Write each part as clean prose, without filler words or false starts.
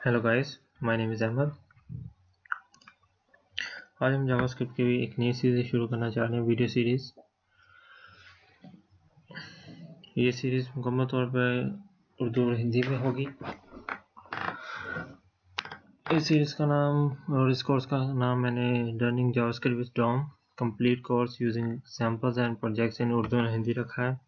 Hello guys, my name is Ahmed. आज हम JavaScript की एक नई सीरीज़ शुरू करना चाह रहे हैं, वीडियो सीरीज़। ये सीरीज़ मुकम्मल तौर पर उर्दू और हिंदी में होगी। इस सीरीज़ का नाम और इस कोर्स का नाम मैंने learning JavaScript with DOM complete course using samples and projects in Urdu और हिंदी रखा है।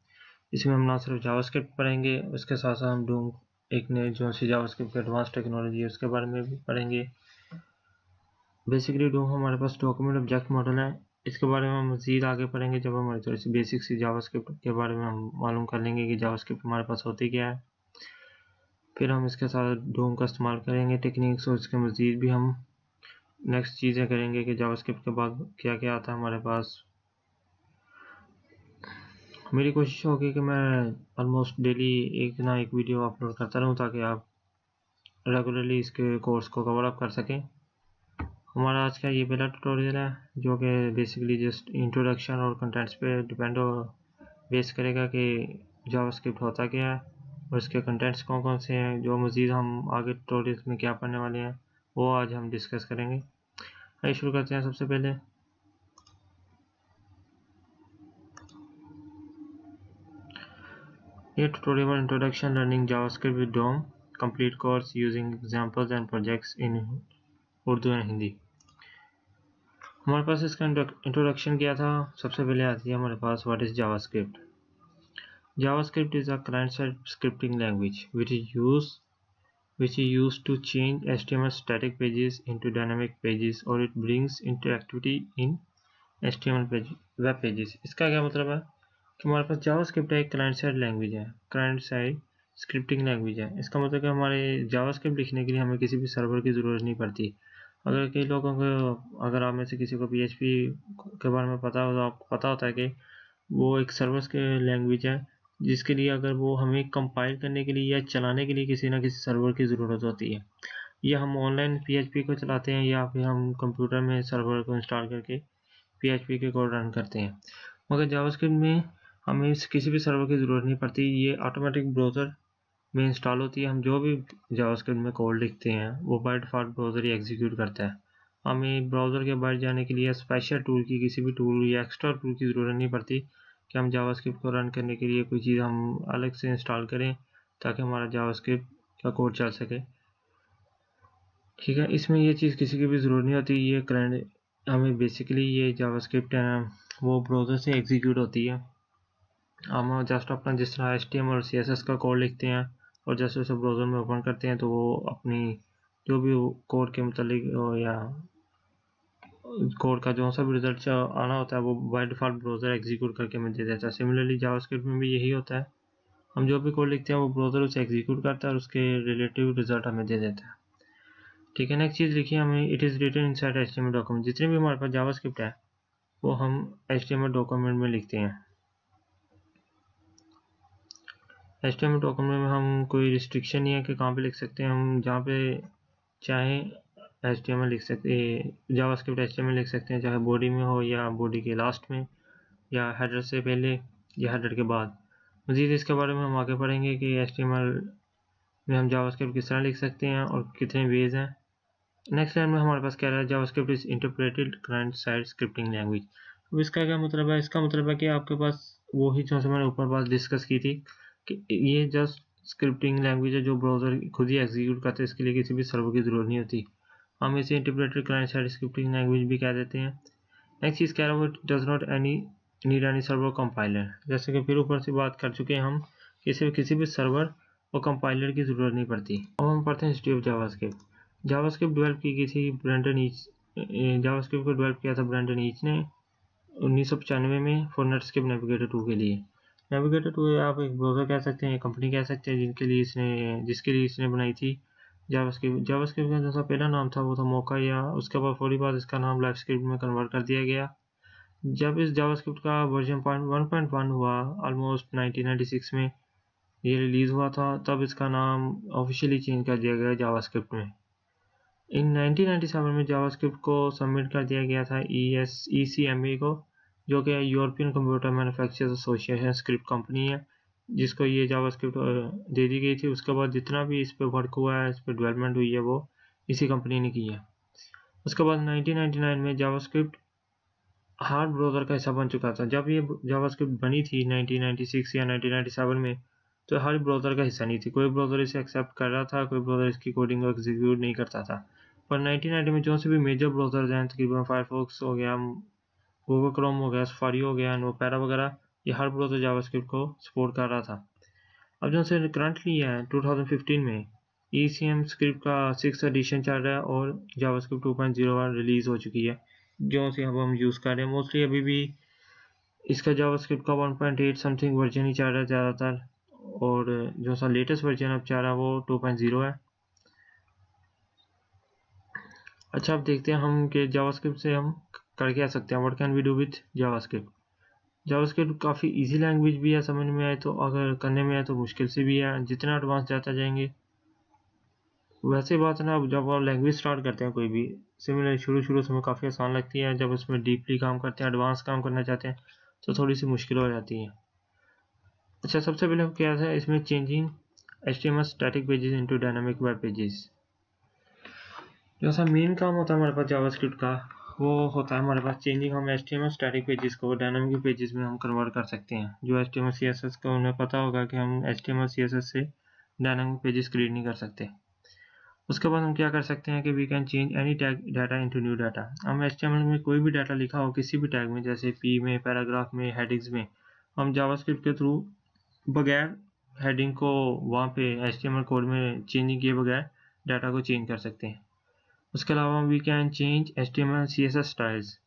इसमें हम ना सिर्फ जावास्क्रिप्ट पढ़ेंगे, उसके साथ साथ हम डूम एक नई जो सी जावास्क्रिप्ट की एडवांस टेक्नोलॉजी है उसके बारे में भी पढ़ेंगे। बेसिकली डूम हमारे पास डॉक्यूमेंट ऑब्जेक्ट मॉडल है। इसके बारे में हम मज़ीद आगे पढ़ेंगे जब हमारी थोड़ी सी बेसिक सी जावास्क्रिप्ट के बारे में हम मालूम कर लेंगे कि जावास्क्रिप्ट हमारे पास होती क्या है। फिर हम इसके साथ डूम का इस्तेमाल करेंगे टेक्निक्स, और इसके मज़ीद भी हम नेक्स्ट चीज़ें करेंगे कि जावास्क्रिप्ट के बाद क्या क्या आता है हमारे पास। मेरी कोशिश होगी कि मैं ऑलमोस्ट डेली एक ना एक वीडियो अपलोड करता रहूँ ताकि आप रेगुलरली इसके कोर्स को कवर अप कर सकें। हमारा आज का ये पहला ट्यूटोरियल है जो कि बेसिकली जस्ट इंट्रोडक्शन और कंटेंट्स पे डिपेंड बेस करेगा कि जावास्क्रिप्ट होता क्या है और इसके कंटेंट्स कौन कौन से हैं, जो मज़ीद हम आगे ट्यूटोरियल्स में क्या पढ़ने वाले हैं वो आज हम डिस्कस करेंगे। आइए शुरू करते हैं। सबसे पहले ये tutorial introduction learning JavaScript with DOM complete course using examples and projects in Urdu and Hindi. हमारे पास इसका इंट्रोडक्शन किया था। सबसे पहले आती है हमारे पास what is JavaScript. JavaScript is a client-side scripting language which is used to change HTML static pages into dynamic pages, or it brings interactivity in HTML web pages। इसका क्या मतलब है कि हमारे पास JavaScript एक क्लाइंट साइड लैंग्वेज है, client side scripting language है। इसका मतलब कि हमारे JavaScript लिखने के लिए हमें किसी भी सर्वर की ज़रूरत नहीं पड़ती। अगर कई लोगों को, अगर आप में से किसी को PHP के बारे में पता हो तो आपको पता होता है कि वो एक सर्वर्स के लैंग्वेज है जिसके लिए अगर वो हमें कंपाइल करने के लिए या चलाने के लिए किसी ना किसी सर्वर की ज़रूरत होती है। या हम ऑनलाइन PHP को चलाते हैं या फिर हम कंप्यूटर में सर्वर को इंस्टॉल करके PHP के कोड रन करते हैं। मगर जावास्क्रिप्ट में हमें किसी भी सर्वर की ज़रूरत नहीं पड़ती। ये ऑटोमेटिक ब्राउज़र में इंस्टॉल होती है। हम जो भी जावास्क्रिप्ट में कोड लिखते हैं वो by default browser he execute करता है। हमें ब्राउज़र के बाहर जाने के लिए स्पेशल टूल की, किसी भी टूल या एक्स्ट्रा टूल की ज़रूरत नहीं पड़ती कि हम जावास्क्रिप्ट को रन करने के लिए कोई चीज़ हम अलग से इंस्टॉल करें ताकि हमारा जावास्क्रिप्ट का कोड चल सके। ठीक है, इसमें ये चीज़ किसी की भी ज़रूरत नहीं होती। ये करंट हमें बेसिकली ये जावास्क्रिप्ट है वो ब्राउज़र से एग्जीक्यूट होती है। हम जस्ट अपना जिस तरह HTML और CSS का कोड लिखते हैं और जैसे उसे ब्राउज़र में ओपन करते हैं तो वो अपनी जो भी कोड के मतलब या कोड का जो सा भी रिजल्ट आना होता है वो बाय डिफ़ॉल्ट ब्राउज़र एग्जीक्यूट करके हमें दे देता है। सिमिलरली जावास्क्रिप्ट में भी यही होता है। हम जो भी कोड लिखते हैं वो ब्राउज़र उसे एग्जीक्यूट करता है और उसके रिलेटिव रिजल्ट हमें दे देता है। ठीक है, नेक्स्ट चीज़ लिखिए हमें it is written inside HTML document. जितने भी हमारे पास जावास्क्रिप्ट है वो हम HTML डॉक्यूमेंट में लिखते हैं। HTML डॉक्यूमेंट में हम कोई रिस्ट्रिक्शन नहीं है कि कहाँ पे लिख सकते हैं। हम जहाँ पे चाहें HTML लिख सकते हैं, जावास्क्रिप्ट HTML लिख सकते हैं, चाहे बॉडी में हो या बॉडी के लास्ट में या हेडर से पहले या हेडर के बाद। मज़ीद इसके बारे में हम आगे पढ़ेंगे कि HTML में हम जावास्क्रिप्ट किस तरह लिख सकते हैं और कितने वेज हैं। नेक्स्ट लाइन में हमारे पास क्या है, JavaScript is interpreted client side scripting language. अब इसका क्या मतलब है? इसका मतलब है कि आपके पास वही जो मैंने ऊपर बात डिस्कस की थी कि ये जस्ट स्क्रिप्टिंग लैंग्वेज है जो ब्राउज़र खुद ही एग्जीक्यूट करते हैं। इसके लिए किसी भी सर्वर की ज़रूरत नहीं होती। हम इसे interpreted client side scripting language भी कह देते हैं। नेक्स्ट चीज़ कह रहा हूँ, does not need any server compiler. जैसे कि फिर ऊपर से बात कर चुके हैं हम, किसी भी सर्वर और कंपाइलर की ज़रूरत नहीं पड़ती। अब हम पढ़ते हैं history of JavaScript. JavaScript develop की गई थी ब्रेंडन ईच। जावास्क्रिप्ट को डेवलप किया था ब्रेंडन ईच ने 1995 में फॉर नेटस्केप नेविगेटर 2 के लिए। नेविगेटर 2 आप एक ब्राउज़र कह सकते हैं, कंपनी कह सकते हैं जिसके लिए इसने बनाई थी जावास्क्रिप्ट। जावास्क्रिप्ट का जो पहला नाम था वो था मोका, या उसके बाद थोड़ी बाद इसका नाम लाइवस्क्रिप्ट में कन्वर्ट कर दिया गया। जब इस जावास्क्रिप्ट का वर्जन 1.1 हुआ ऑलमोस्ट 1996 में ये रिलीज़ हुआ था, तब इसका नाम ऑफिशियली चेंज कर दिया गया जावास्क्रिप्ट में। इन 1997 में जावास्क्रिप्ट को सबमिट कर दिया गया था ECMA को, जो कि European computer manufacturers association script company है। जिसको ये जावास्क्रिप्ट दे दी गई थी। उसके बाद जितना भी इस पर वर्क हुआ है, इस पर डेवलपमेंट हुई है, वो इसी कंपनी ने की है। उसके बाद 1999 में जावास्क्रिप्ट हार्ड ब्राउज़र का हिस्सा बन चुका था। जब ये जावास्क्रिप्ट बनी थी 1996 या 1997 में, तो हर ब्राउज़र का हिस्सा नहीं थी। कोई ब्राउज़र इसे एक्सेप्ट कर रहा था, कोई ब्राउज़र इसकी कोडिंग को एग्जीक्यूट नहीं करता था। पर 1990 में जो से भी मेजर ब्राउज़र्स हैं, तकरीबन फायरफॉक्स हो गया, गूगल क्रोम हो गया, सफारी हो गया, नोपेरा वगैरह, ये हर ब्राउज़र जावास्क्रिप्ट को सपोर्ट कर रहा था। अब जो से करंटली है 2015 में ECM स्क्रिप्ट का 6th एडिशन चल रहा है और जावास्क्रिप्ट 2.0 रिलीज़ हो चुकी है, जो से अब हम यूज़ कर रहे हैं। मोस्टली अभी भी इसका जावास्क्रिप्ट का 1.8 समथिंग वर्जन ही चल रहा है ज़्यादातर, और जो सा लेटेस्ट वर्जन अब चल रहा है वो 2.0 है। अच्छा, अब देखते हैं हम कि जावास्क्रिप्ट से हम कर क्या सकते हैं। What can we do with JavaScript. JavaScript काफ़ी इजी लैंग्वेज भी है, समझ में आए तो, अगर करने में आए तो मुश्किल से भी है। जितना एडवांस जाता जाएंगे, वैसे बात है ना, जब आप लैंग्वेज स्टार्ट करते हैं कोई भी, सिमिलर शुरू से हमें काफ़ी आसान लगती है। जब उसमें डीपली काम करते हैं, एडवांस काम करना चाहते हैं, तो थोड़ी सी मुश्किल हो जाती है। अच्छा, सबसे पहले क्या है इसमें, changing HTML static pages into dynamic web pages. जो सा मेन काम होता है हमारे पास जावास्क्रिप्ट का, वो होता है हमारे पास चेंजिंग। हम HTML स्टैटिक पेजेस को डायनामिक पेजेस में हम कन्वर्ट कर सकते हैं। जो HTML CSS को उन्हें पता होगा कि हम HTML CSS से डायनामिक पेजेस क्रिएट नहीं कर सकते। उसके बाद हम क्या कर सकते हैं कि we can change any tag data into new data. हम HTML में कोई भी डाटा लिखा हो किसी भी टैग में, जैसे P में, पैराग्राफ में, हेडिंग्स में, हम जावास्क्रिप्ट के थ्रू बगैर हेडिंग को वहाँ पे HTML कोड में चेंजिंग किए बगैर डाटा को चेंज कर सकते हैं। उसके अलावा we can change HTML CSS styles.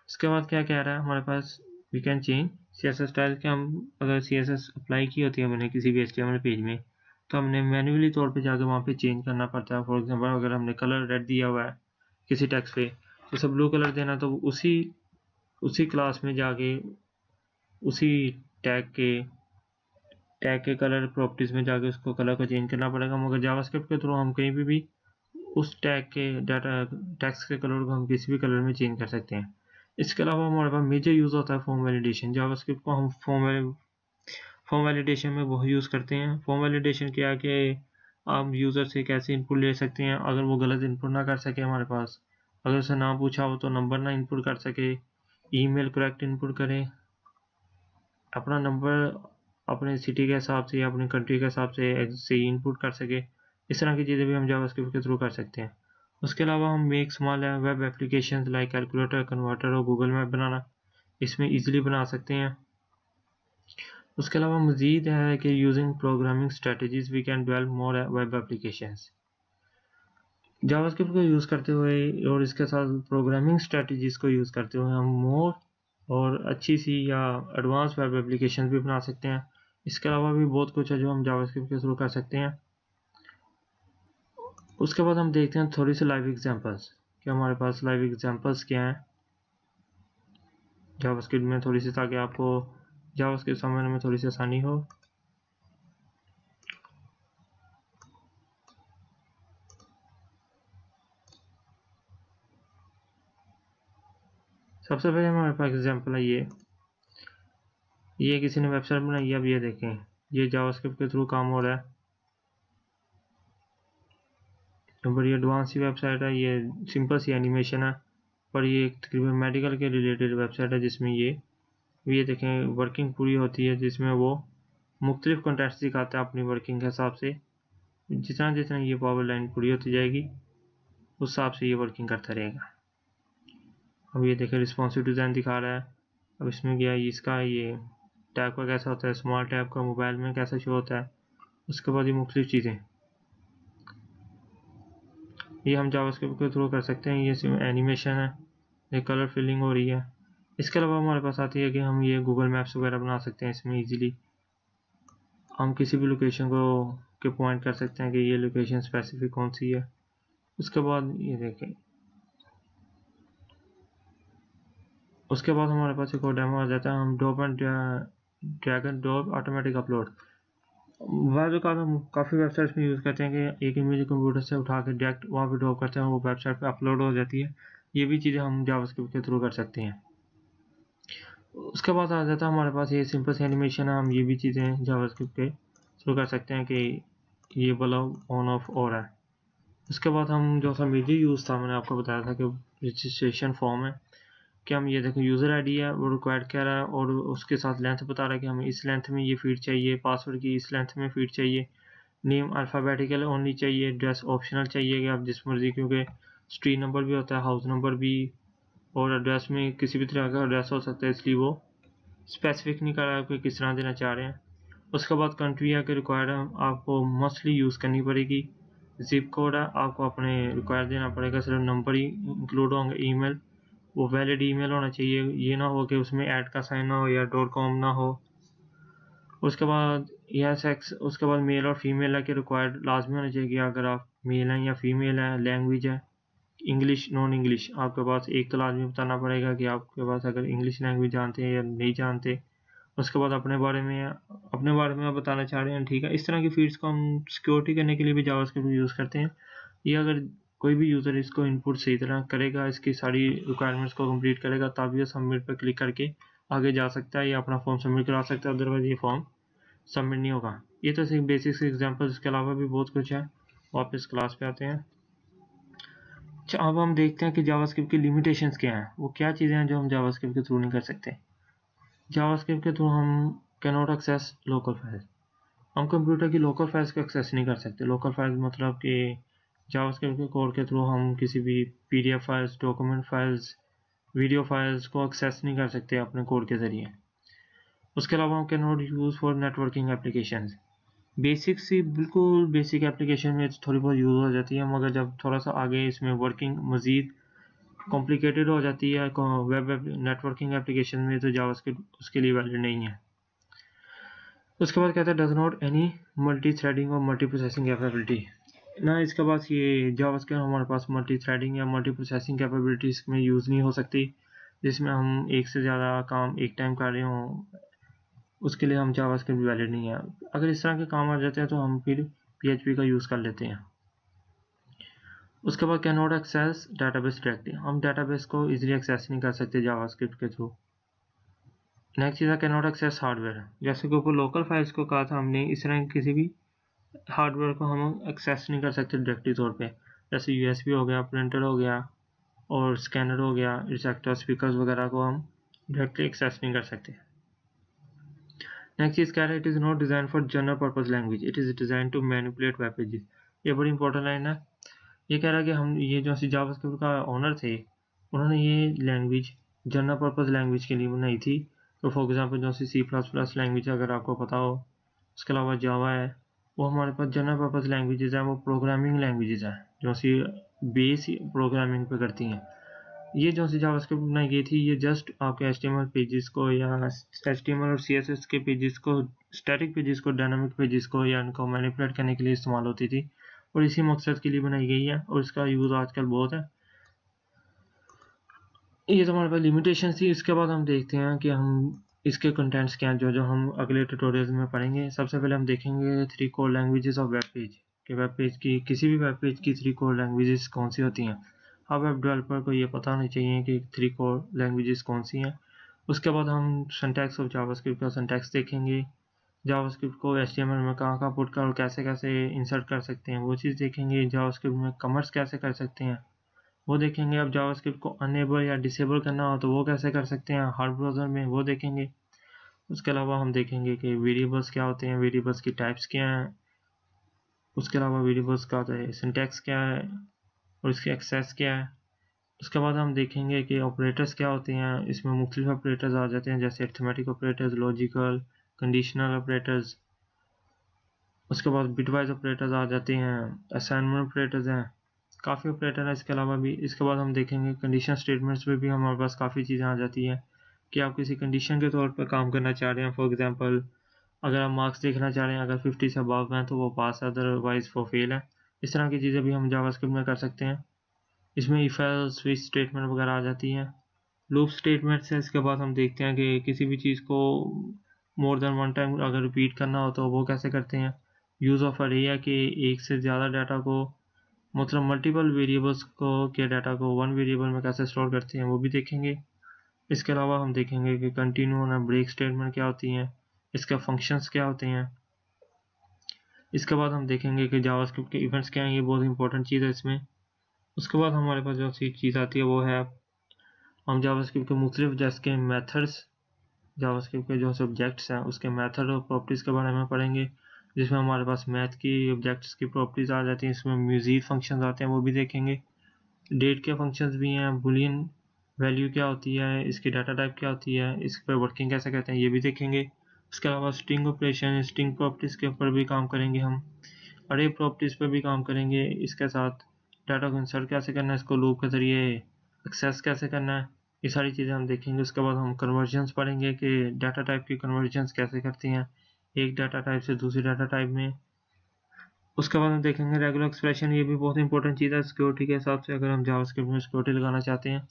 उसके बाद क्या कह रहा है हमारे पास, we can change CSS style के। हम अगर CSS अप्लाई की होती है हमने किसी भी HTML पेज में, तो हमने मैन्युअली तौर पे जाकर वहाँ पे चेंज करना पड़ता है। फॉर एग्जांपल, अगर हमने कलर रेड दिया हुआ है किसी टेक्स्ट पे, तो उसे ब्लू कलर देना, तो उसी क्लास में जाके उसी टैग के कलर प्रॉपर्टीज में जाके उसको कलर को चेंज करना पड़ेगा। मगर जावास्क्रिप्ट के थ्रू हम कहीं भी उस टैग के डाटा टेक्स्ट के कलर को हम किसी भी कलर में चेंज कर सकते हैं। इसके अलावा हमारे पास मेजर यूज़ होता है फॉर्म वैलिडेशन। जावास्क्रिप्ट को हम फॉर्म वैलिडेशन में बहुत यूज़ करते हैं। फॉर्म वैलिडेशन क्या है कि आप यूज़र से कैसे इनपुट ले सकते हैं। अगर वो गलत इनपुट ना कर सके हमारे पास, अगर उसे नाम पूछा हो तो नंबर ना इनपुट कर सके, ईमेल करेक्ट इनपुट करें, अपना नंबर अपने सिटी के हिसाब से या अपनी कंट्री के हिसाब से सही इनपुट कर सके। इस तरह की चीज़ें भी हम जावास्क्रिप्ट के थ्रू कर सकते हैं। उसके अलावा हम make small web applications like calculator, converter और गूगल मैप बनाना, इसमें इजीली बना सकते हैं। उसके अलावा मज़ीद है कि using programming strategies we can develop more web applications. JavaScript को यूज़ करते हुए और इसके साथ प्रोग्रामिंग स्ट्रेटजीज को यूज़ करते हुए हम मोर और अच्छी सी या एडवांस वेब एप्लीकेशन भी बना सकते हैं। इसके अलावा भी बहुत कुछ है जो हम जावास्क्रिप्ट के थ्रू कर सकते हैं। उसके बाद हम देखते हैं थोड़ी सी लाइव एग्जांपल्स कि हमारे पास लाइव एग्जांपल्स क्या हैं जावास्क्रिप्ट में, थोड़ी सी, ताकि आपको जावास्क्रिप्ट समझने में थोड़ी सी आसानी हो। सबसे पहले हमारे पास एग्जांपल है ये किसी ने वेबसाइट बनाई है। अब ये देखें, ये जावास्क्रिप्ट के थ्रू काम हो रहा है। तो बड़ी एडवांस सी वेबसाइट है, ये सिंपल सी एनिमेशन है, पर ये तकरीबन मेडिकल के रिलेटेड वेबसाइट है, जिसमें ये देखें वर्किंग पूरी होती है, जिसमें वो मुख्तलिफ कंटेंट्स दिखाता है अपनी वर्किंग के हिसाब से। जितना जितना ये पावर लाइन पूरी होती जाएगी उस हिसाब से ये वर्किंग करता रहेगा। अब ये देखें रिस्पॉन्सिव डिज़ाइन दिखा रहा है। अब इसमें क्या है, इसका ये टैब का कैसा होता है, स्मॉल टैब का मोबाइल में कैसा शो होता है। उसके बाद ये मुख्तलिफ चीज़ें ये हम जावास्क्रिप्ट के थ्रू कर सकते हैं। ये एनिमेशन है, ये कलर फिलिंग हो रही है। इसके अलावा हमारे पास आती है कि हम ये गूगल मैप्स वगैरह बना सकते हैं। इसमें इजीली हम किसी भी लोकेशन के पॉइंट कर सकते हैं कि ये लोकेशन स्पेसिफिक कौन सी है। उसके बाद ये देखें, उसके बाद हमारे पास एक और डेमो आ जाता है। हम drop and drag and drop automatic upload. Wise का हम काफ़ी वेबसाइट्स में यूज़ करते हैं कि एक इमेज कंप्यूटर से उठा के डायरेक्ट वहाँ पे ड्रॉप करते हैं, वो वेबसाइट पे अपलोड हो जाती है। ये भी चीज़ें हम जावास्क्रिप्ट के थ्रू कर सकते हैं। उसके बाद आ जाता है हमारे पास ये सिंपल सी एनिमेशन है। हम ये भी चीज़ें जावास्क्रिप्ट पे शुरू कर सकते हैं कि ये वाला ऑन ऑफ हो रहा है। उसके बाद हम जो सा मेजर यूज़ था, मैंने आपको बताया था कि रजिस्ट्रेशन फॉर्म है कि हम ये देखें यूज़र आईडी है वो रिक्वायर्ड कह रहा है और उसके साथ लेंथ बता रहा है कि हमें इस लेंथ में ये फील्ड चाहिए, पासवर्ड की इस लेंथ में फील्ड चाहिए, नेम अल्फ़ाबेटिकल ओनली चाहिए, एड्रेस ऑप्शनल चाहिए कि आप जिस मर्ज़ी, क्योंकि स्ट्रीट नंबर भी होता है, हाउस नंबर भी, और एड्रेस में किसी भी तरह का एड्रेस हो सकता है, इसलिए वो स्पेसिफिक नहीं कर रहा है कि किस तरह देना चाह रहे हैं। उसके बाद कंट्री है कि रिक्वायर्ड आपको मस्टली यूज़ करनी पड़ेगी। जिप कोड है आपको अपने रिक्वायर्ड देना पड़ेगा, सिर्फ नंबर ही इंक्लूड होंगे। ईमेल वो वैलिड ईमेल होना चाहिए, ये ना हो कि उसमें ऐड का साइन ना हो या .com ना हो। उसके बाद यह सेक्स, उसके बाद मेल और फीमेल है कि रिक्वायर्ड लाजमी होना चाहिए कि अगर आप मेल हैं या फीमेल हैं। लैंग्वेज है इंग्लिश नॉन इंग्लिश, आपके पास एक तो लाजमी बताना पड़ेगा कि आपके पास अगर इंग्लिश लैंग्वेज जानते हैं या नहीं जानते। उसके बाद अपने बारे में आप बताना चाह रहे हैं, ठीक है। इस तरह की फील्ड्स को हम सिक्योरिटी करने के लिए भी जावास्क्रिप्ट यूज़ करते हैं। ये अगर कोई भी यूज़र इसको इनपुट सही तरह करेगा, इसकी सारी रिक्वायरमेंट्स को कंप्लीट करेगा, तभी वो सबमिट पर क्लिक करके आगे जा सकता है या अपना फॉर्म सबमिट करा सकता है, अदरवाइज ये फॉर्म सबमिट नहीं होगा। ये तो सिर्फ बेसिक एग्जाम्पल, इसके अलावा भी बहुत कुछ है। वापस क्लास पे आते हैं। अच्छा, अब हम देखते हैं कि जावास्क्रिप्ट की लिमिटेशंस क्या हैं, वो क्या चीज़ें हैं जो हम जावास्क्रिप्ट के थ्रू नहीं कर सकते। जावास्क्रिप्ट के थ्रू हम can not access local file, हम कंप्यूटर की लोकल फाइल्स को एक्सेस नहीं कर सकते। लोकल फाइल मतलब कि जावास्क्रिप्ट के कोड के थ्रू हम किसी भी PDF files, document files, video files को एक्सेस नहीं कर सकते अपने कोड के ज़रिए। उसके अलावा हम can not use for networking applications, basic सी बिल्कुल बेसिक एप्लीकेशन में थोड़ी बहुत यूज़ हो जाती है, मगर जब थोड़ा सा आगे इसमें वर्किंग मज़ीद कॉम्प्लिकेटेड हो जाती है वेब नेटवर्किंग एप्लीकेशन में, तो जावास्क्रिप्ट उसके लिए वैलिड नहीं है। उसके बाद कहता है does not any multi threading और मल्टी प्रोसेसिंग कैपेबिलिटी, ना इसके पास ये जावास्क्रिप्ट हमारे पास मल्टी थ्रेडिंग या मल्टी प्रोसेसिंग कैपेबिलिटीज़ में यूज़ नहीं हो सकती, जिसमें हम एक से ज़्यादा काम एक टाइम कर रहे हों, उसके लिए हम जावास्क्रिप्ट वैलिड नहीं है। अगर इस तरह के काम आ जाते हैं तो हम फिर PHP का यूज़ कर लेते हैं। उसके बाद can not access database directly, हम डाटाबेस को इजीली एक्सेस नहीं कर सकते जावास्क्रिप्ट के थ्रू। नेक्स्ट चीज़ है कैन नॉट एक्सेस हार्डवेयर, जैसे कि ऊपर लोकल फाइल्स को कहा था हमने, इस तरह किसी भी हार्डवेयर को हम एक्सेस नहीं कर सकते डायरेक्टली तौर पे, जैसे USB हो गया, प्रिंटर हो गया और स्कैनर हो गया, रिसेक्टर, स्पीकर्स वगैरह को हम डायरेक्टली एक्सेस नहीं कर सकते। नेक्स्ट चीज़ कह रहा है it is not design for general purpose language, it is design to manipulate web pages. ये बड़ी इंपॉर्टेंट लाइन है। ये कह रहा है कि हम ये जो जावास्क्रिप्ट का ओनर थे, उन्होंने ये लैंग्वेज जनरल पर्पज लैंग्वेज के लिए बनाई थी। तो फॉर एग्जांपल जो C++ लैंग्वेज अगर आपको पता हो, उसके अलावा जावा है, वो हमारे पास जनरल पर्पज लैंग्वेजेस हैं, वो प्रोग्रामिंग लैंग्वेजेस हैं जो बेस प्रोग्रामिंग पे करती हैं। ये जो सी जावास्क्रिप्ट बनाई गई थी, ये जस्ट आपके HTML पेजेस को या HTML और CSS के पेजेस को, स्टैटिक पेजेस को, डायनामिक पेजेस को या उनको मैनिपुलेट करने के लिए इस्तेमाल होती थी और इसी मकसद के लिए बनाई गई है और इसका यूज़ आजकल बहुत है। ये तो हमारे पास लिमिटेशन थी। इसके बाद हम देखते हैं कि हम इसके कंटेंट्स क्या हैं जो हम अगले ट्यूटोरियल में पढ़ेंगे। सबसे पहले हम देखेंगे 3 core languages of web page, कि वेब पेज की किसी भी वेब पेज की 3 कोर लैंग्वेजेस कौन सी होती हैं। हर वेब डेवलपर को ये पता होना चाहिए कि 3 कोर लैंग्वेजेस कौन सी हैं। उसके बाद हम सिंटैक्स ऑफ जावास्क्रिप्ट का सिंटैक्स देखेंगे, जावास्क्रिप्ट को HTML में कहाँ पुट कर और कैसे कैसे इंसर्ट कर सकते हैं वो चीज़ देखेंगे। जावास्क्रिप्ट में कमेंट्स कैसे कर सकते हैं वो देखेंगे। अब जावास्क्रिप्ट को अनेबल या डिसेबल करना हो तो वो कैसे कर सकते हैं हार्ड ब्राउज़र में, वो देखेंगे। उसके अलावा हम देखेंगे कि वेरिएबल्स क्या होते हैं, वेरिएबल्स की टाइप्स क्या हैं, उसके अलावा वेरिएबल्स का होता है सिंटैक्स क्या है और इसकी एक्सेस क्या है। उसके बाद हम देखेंगे कि ऑपरेटर्स क्या होते हैं। इसमें मुख्तलिफ ऑपरेटर्स आ जाते हैं, जैसे arithmetic operators, logical, conditional operators. उसके बाद बिटवाइज ऑपरेटर्स आ जाते हैं, असाइनमेंट ऑपरेटर्स हैं, काफ़ी ऑपरेटर है इसके अलावा भी। इसके बाद हम देखेंगे कंडीशन स्टेटमेंट्स में भी हमारे पास काफ़ी चीज़ें आ जाती हैं कि आप किसी कंडीशन के तौर पर काम करना चाह रहे हैं। फॉर एग्जांपल अगर आप मार्क्स देखना चाह रहे हैं, अगर 50 से अबव हैं तो वो पास है, अदरवाइज वो फेल है। इस तरह की चीज़ें भी हम जावास्क्रिप्ट में कर सकते हैं। इसमें इफ एल्स स्विच स्टेटमेंट वगैरह आ जाती हैं। लूप स्टेटमेंट से इसके बाद हम देखते हैं कि किसी भी चीज़ को मोर देन वन टाइम अगर रिपीट करना हो तो वो कैसे करते हैं। यूज़ ऑफ अरे है कि एक से ज़्यादा डाटा को, मतलब मल्टीपल वेरिएबल्स को के डाटा को वन वेरिएबल में कैसे स्टोर करते हैं वो भी देखेंगे। इसके अलावा हम देखेंगे कि कंटिन्यू और ब्रेक स्टेटमेंट क्या होती हैं, इसके फंक्शंस क्या होते हैं। इसके बाद हम देखेंगे कि जावास्क्रिप्ट के इवेंट्स क्या हैं, ये बहुत इंपॉर्टेंट चीज़ है इसमें। उसके बाद हमारे पास जो सी चीज़ आती है वो है हम जावास्क्रिप्ट के मुख्तलिफ जैसे मेथड्स, जावास्क्रिप्ट के जो सब्जेक्ट्स हैं उसके मेथड और प्रॉपर्टीज़ के बारे में पढ़ेंगे, जिसमें हमारे पास मैथ की ऑब्जेक्ट्स की प्रॉपर्टीज़ आ जाती हैं, इसमें म्यूजिक फंक्शंस आते हैं वो भी देखेंगे, डेट के फंक्शंस भी हैं, बुलियन वैल्यू क्या होती है, इसकी डाटा टाइप क्या होती है, इस पर वर्किंग कैसे कहते हैं ये भी देखेंगे। उसके अलावा स्ट्रिंग ऑपरेशन, स्ट्रिंग प्रॉपर्टीज़ के ऊपर भी काम करेंगे हम, अरे प्रॉपर्टीज़ पर भी काम करेंगे। इसके साथ डाटा को इंसर्ट कैसे करना है, इसको लूप के ज़रिए एक्सेस कैसे करना है, ये सारी चीज़ें हम देखेंगे। उसके बाद हम कन्वर्जन्स पढ़ेंगे कि डाटा टाइप की कन्वर्जन्स कैसे करती हैं एक डाटा टाइप से दूसरी डाटा टाइप में। उसके बाद हम देखेंगे रेगुलर एक्सप्रेशन, ये भी बहुत इंपॉर्टेंट चीज़ है सिक्योरिटी के हिसाब से, अगर हम जावास्क्रिप्ट में सिक्योरिटी लगाना चाहते हैं।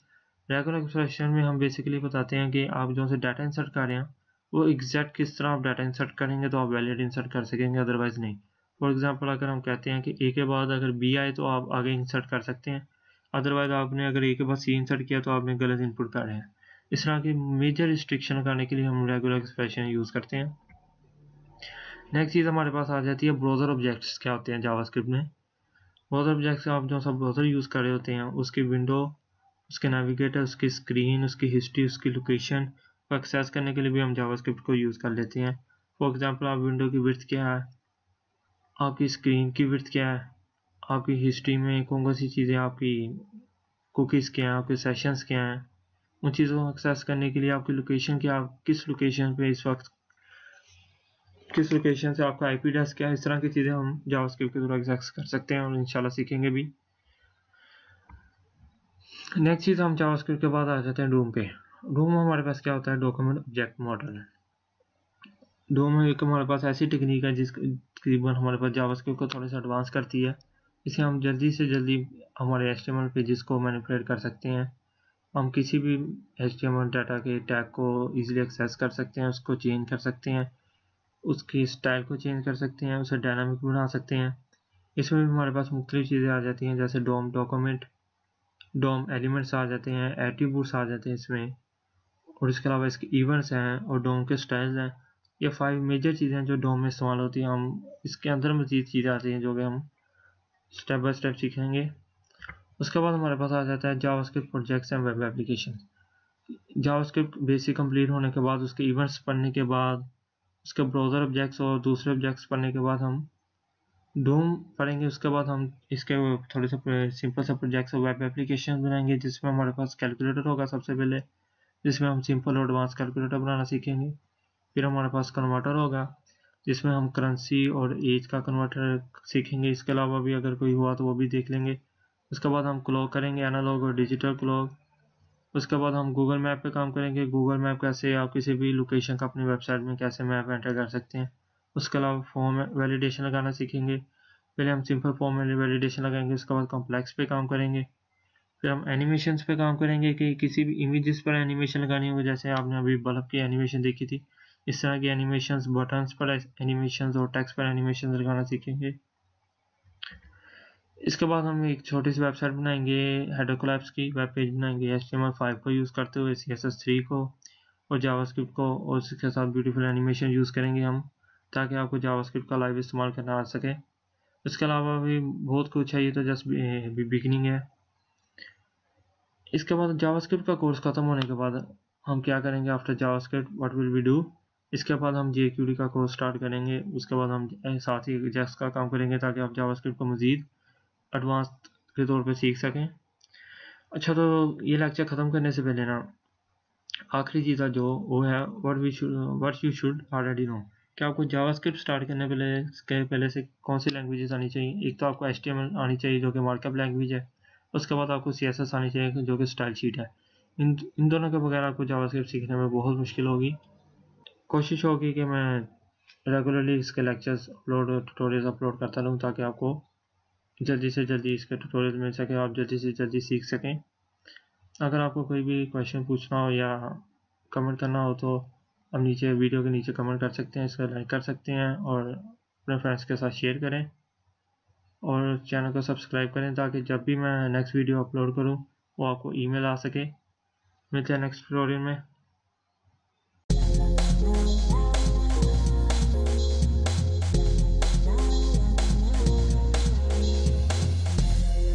रेगुलर एक्सप्रेशन में हम बेसिकली बताते हैं कि आप जो से डाटा इंसर्ट कर रहे हैं वो एग्जैक्ट किस तरह आप डाटा इंसर्ट करेंगे तो आप वैलिड इंसर्ट कर सकेंगे, अदरवाइज नहीं। फॉर एग्जांपल अगर हम कहते हैं कि ए के बाद अगर बी आए तो आप आगे इंसर्ट कर सकते हैं, अदरवाइज आपने अगर ए के बाद सी इंसर्ट किया तो आपने गलत इनपुट कर रहे हैं। इस तरह की मेजर रिस्ट्रिक्शन करने के लिए हम रेगुलर एक्सप्रेशन यूज़ करते हैं। नेक्स्ट चीज़ हमारे पास आ जाती है ब्राउज़र ऑब्जेक्ट्स क्या होते हैं जावास्क्रिप्ट में। ब्राउज़र ऑब्जेक्ट्स आप जो सब ब्राउज़र यूज़ कर रहे होते हैं उसकी विंडो, उसके नेविगेटर, उसकी स्क्रीन, उसकी हिस्ट्री, उसकी लोकेशन को एक्सेस करने के लिए भी हम जावास्क्रिप्ट को यूज़ कर लेते हैं। फॉर एग्जांपल आप विंडो की विड्थ क्या है, आपकी स्क्रीन की विड्थ क्या है, आपकी हिस्ट्री में कौन कौन सी चीज़ें, आपकी कुकीज़ क्या हैं, आपके सेशंस क्या हैं, उन चीज़ों को एक्सेस करने के लिए आपकी लोकेशन क्या, आप किस लोकेशन पे इस वक्त, किस लोकेशन से आपका आईपी एड्रेस क्या है, इस तरह की चीज़ें हम जावास्क्रिप्ट के थ्रू एक्सेस कर सकते हैं और इंशाल्लाह सीखेंगे भी। नेक्स्ट चीज़ हम जावास्क्रिप्ट के बाद आ जाते हैं डूम पे। डूम हमारे पास क्या होता है, डॉक्यूमेंट ऑब्जेक्ट मॉडल। डूम एक हमारे पास ऐसी टेक्निक है जिस तकरीबन हमारे पास जावास्क्रिप्ट को थोड़ा सा एडवांस करती है। इसे हम जल्दी से जल्दी हमारे HTML पेजेस को मैनिपुलेट कर सकते हैं। हम किसी भी HTML डाटा के टैग को इजीली एक्सेस कर सकते हैं, उसको चेंज कर सकते हैं, उसकी स्टाइल को चेंज कर सकते हैं, उसे डायनामिक बना सकते हैं। इसमें भी हमारे पास मुख्तलिफ चीज़ें आ जाती हैं, जैसे डोम डॉक्यूमेंट, डोम एलिमेंट्स आ जाते हैं, एट्रीब्यूट्स आ जाते हैं इसमें, और इसके अलावा इसके इवेंट्स हैं और डोम के स्टाइल्स हैं। ये 5 मेजर चीज़ें हैं जो डोम में इस्तेमाल होती हैं। हम इसके अंदर मज़ीद चीज़ें आती हैं जो कि हम स्टेप बाय स्टेप सीखेंगे। उसके बाद हमारे पास आ जाता है JavaScript projects and web application. JavaScript basic complete होने के बाद, उसके इवेंट्स पढ़ने के बाद, उसके ब्राउज़र ऑब्जेक्ट्स और दूसरे ऑब्जेक्ट्स पढ़ने के बाद हम डूम पढ़ेंगे। उसके बाद हम इसके थोड़े से सिंपल से प्रोजेक्ट्स और वेब एप्लीकेशन बनाएंगे, जिसमें हमारे पास कैलकुलेटर होगा सबसे पहले, जिसमें हम सिंपल और एडवांस कैलकुलेटर बनाना सीखेंगे। फिर हमारे पास कन्वर्टर होगा जिसमें हम करेंसी और एज का कन्वर्टर सीखेंगे। इसके अलावा भी अगर कोई हुआ तो वो भी देख लेंगे। उसके बाद हम क्लॉक करेंगे, एनालॉग और डिजिटल क्लॉक। उसके बाद हम गूगल मैप पे काम करेंगे, गूगल मैप कैसे आप किसी भी लोकेशन का अपनी वेबसाइट में कैसे मैप एंटर कर सकते हैं। उसके अलावा फॉर्म वैलिडेशन लगाना सीखेंगे। पहले हम सिंपल फॉर्म में वैलिडेशन लगाएंगे, उसके बाद कॉम्प्लेक्स पे काम करेंगे। फिर हम एनिमेशंस पे काम करेंगे कि किसी भी इमेजेस पर एनिमेशन लगानी होगी, जैसे आपने अभी बल्ब की एनिमेशन देखी थी, इस तरह की एनिमेशंस, बटन्स पर एनिमेशंस और टेक्स्ट पर एनिमेशन लगाना सीखेंगे। इसके बाद हम एक छोटी सी वेबसाइट बनाएंगे, हेडर कोलैप्स की वेब पेज बनाएंगे HTML5 को यूज़ करते हुए, CSS3 को और जावास्क्रिप्ट को, और इसके साथ ब्यूटीफुल एनिमेशन यूज़ करेंगे हम, ताकि आपको जावास्क्रिप्ट का लाइव इस्तेमाल करना आ सके। इसके अलावा भी बहुत कुछ है, ये तो जस्ट बिगिनिंग है। इसके बाद जावास्क्रिप्ट का कोर्स ख़त्म होने के बाद हम क्या करेंगे, after JavaScript what will we do. इसके बाद हम JQuery का कोर्स स्टार्ट करेंगे। उसके बाद हम साथ ही JAX का काम करेंगे ताकि आप जावास्क्रिप्ट को मज़ीद एडवांस के तौर पे सीख सकें। अच्छा, तो ये लेक्चर ख़त्म करने से पहले ना आखिरी चीज़ जो वो है what you should already know, कि आपको जावास्क्रिप्ट स्टार्ट करने पहले से कौन सी लैंग्वेजेस आनी चाहिए। एक तो आपको HTML आनी चाहिए जो कि मार्कअप लैंग्वेज है, उसके बाद आपको CSS आनी चाहिए जो कि स्टाइल शीट है। इन दोनों के बगैर आपको जावास्क्रिप्ट सीखने में बहुत मुश्किल होगी। कोशिश होगी कि मैं रेगुलरली इसके लेक्चर्स ट्यूटोरियल्स अपलोड करता रहूँ ताकि आपको जल्दी से जल्दी इसके ट्यूटोरियल मिल सके, आप जल्दी से जल्दी सीख सकें। अगर आपको कोई भी क्वेश्चन पूछना हो या कमेंट करना हो तो आप नीचे वीडियो के नीचे कमेंट कर सकते हैं, इसको लाइक कर सकते हैं और अपने फ्रेंड्स के साथ शेयर करें और चैनल को सब्सक्राइब करें ताकि जब भी मैं नेक्स्ट वीडियो अपलोड करूं वो आपको ईमेल आ सके। मिलते हैं नेक्स्ट ट्यूटोरियल में।